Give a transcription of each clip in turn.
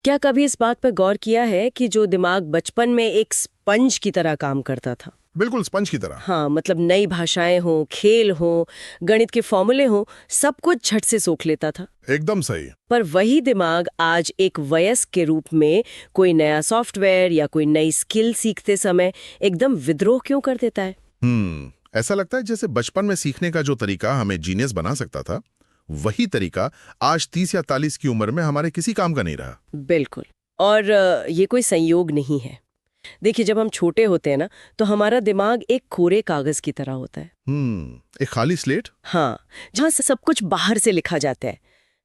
क्या कभी इस बात पर गौर किया है कि जो दिमाग बचपन में एक स्पंज की तरह काम करता था, बिल्कुल स्पंज की तरह। हाँ मतलब नई भाषाएं हों, खेल हों, गणित के फॉर्मूले हों, सब कुछ झट से सोख लेता था। एकदम सही। पर वही दिमाग आज एक वयस्क के रूप में कोई नया सॉफ्टवेयर या कोई नई स्किल सीखते समय एकदम विद्रोह क्यों कर देता है? ऐसा लगता है जैसे बचपन में सीखने का जो तरीका हमें जीनियस बना सकता था, वही तरीका आज 30 या 40 की उम्र में हमारे किसी काम का नहीं रहा। बिल्कुल। और ये कोई संयोग नहीं है। देखिए, जब हम छोटे होते हैं ना, तो हमारा दिमाग एक कोरे कागज की तरह होता है। एक खाली स्लेट। हाँ, जहाँ से सब कुछ बाहर से लिखा जाता है।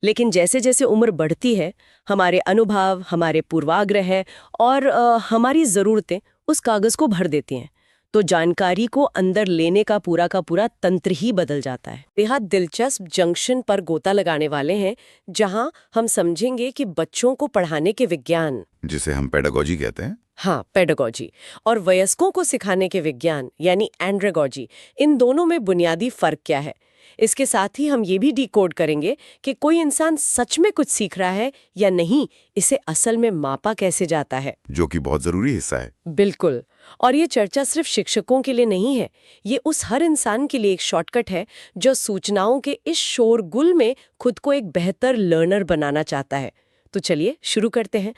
लेकिन जैसे जैसे उम्र बढ़ती है, हमारे अनुभव, हमारे पूर्वाग्रह और हमारी ज़रूरतें उस कागज़ को भर देती हैं। तो जानकारी को अंदर लेने का पूरा तंत्र ही बदल जाता है। बेहद दिलचस्प जंक्शन पर गोता लगाने वाले हैं, जहाँ हम समझेंगे कि बच्चों को पढ़ाने के विज्ञान, जिसे हम पेडागोजी कहते हैं, हाँ पेडागोजी, और वयस्कों को सिखाने के विज्ञान यानी एंड्रेगोजी, इन दोनों में बुनियादी फर्क क्या है। इसके साथ ही हम ये भी डिकोड करेंगे कि कोई इंसान सच में कुछ सीख रहा है या नहीं, इसे असल में मापा कैसे जाता है, जो कि बहुत जरूरी हिस्सा है। बिल्कुल। और ये चर्चा सिर्फ शिक्षकों के लिए नहीं है, ये उस हर इंसान के लिए एक शॉर्टकट है जो सूचनाओं के इस शोरगुल में खुद को एक बेहतर लर्नर बनाना चाहता है। तो चलिए शुरू करते हैं।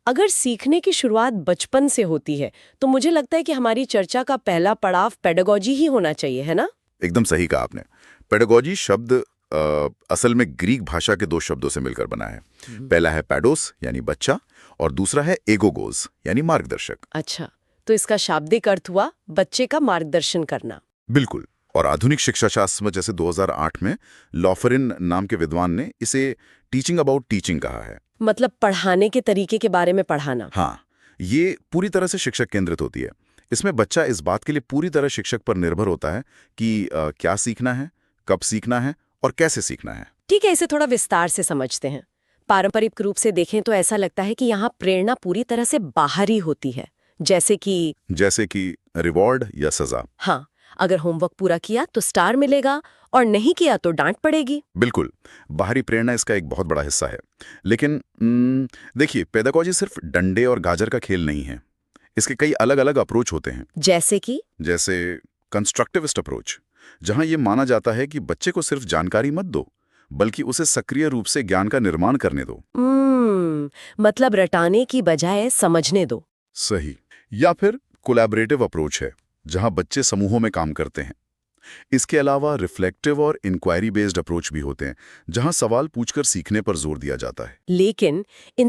अगर सीखने की शुरुआत बचपन से होती है, तो मुझे लगता है कि हमारी चर्चा का पहला पड़ाव पेडागोजी ही होना चाहिए, है ना? एकदम सही कहा आपने। पेडागोजी शब्द असल में ग्रीक भाषा के दो शब्दों से मिलकर बना है। पहला है पैडोस यानी बच्चा, और दूसरा है एगोगोस यानी मार्गदर्शक। अच्छा, तो इसका शाब्दिक अर्थ हुआ बच्चे का मार्गदर्शन करना। बिल्कुल। और आधुनिक शिक्षा शास्त्र में जैसे 2008 में लॉफरिन नाम के विद्वान ने इसे टीचिंग अबाउट टीचिंग कहा है। मतलब पढ़ाने के तरीके के बारे में पढ़ाना। हाँ, ये पूरी तरह से शिक्षक केंद्रित होती है। इसमें बच्चा इस बात के लिए पूरी तरह शिक्षक पर निर्भर होता है कि क्या सीखना है, कब सीखना है और कैसे सीखना है। ठीक है, इसे थोड़ा विस्तार से समझते हैं। पारंपरिक रूप से देखें तो ऐसा लगता है कि यहाँ प्रेरणा पूरी तरह से बाहरी होती है, जैसे कि रिवॉर्ड या सजा। हाँ, अगर होमवर्क पूरा किया तो स्टार मिलेगा और नहीं किया तो डांट पड़ेगी। बिल्कुल, बाहरी प्रेरणा इसका एक बहुत बड़ा हिस्सा है। लेकिन देखिए, पेडागोजी सिर्फ डंडे और गाजर का खेल नहीं है। इसके कई अलग अलग अप्रोच होते हैं। जैसे कंस्ट्रक्टिविस्ट अप्रोच, जहां ये माना जाता है कि बच्चे को सिर्फ जानकारी मत दो, बल्कि उसे सक्रिय रूप से ज्ञान का निर्माण करने दो। मतलब रटाने की बजाय समझने दो। सही। या फिर कोलैबोरेटिव अप्रोच है, जहां बच्चे समूहों में काम करते हैं। इसके अलावा रिफ्लेक्टिव और इंक्वायरी बेस्ड अप्रोच भी होते हैं, जहां सवाल पूछकर सीखने पर जोर दिया जाता है। लेकिन इन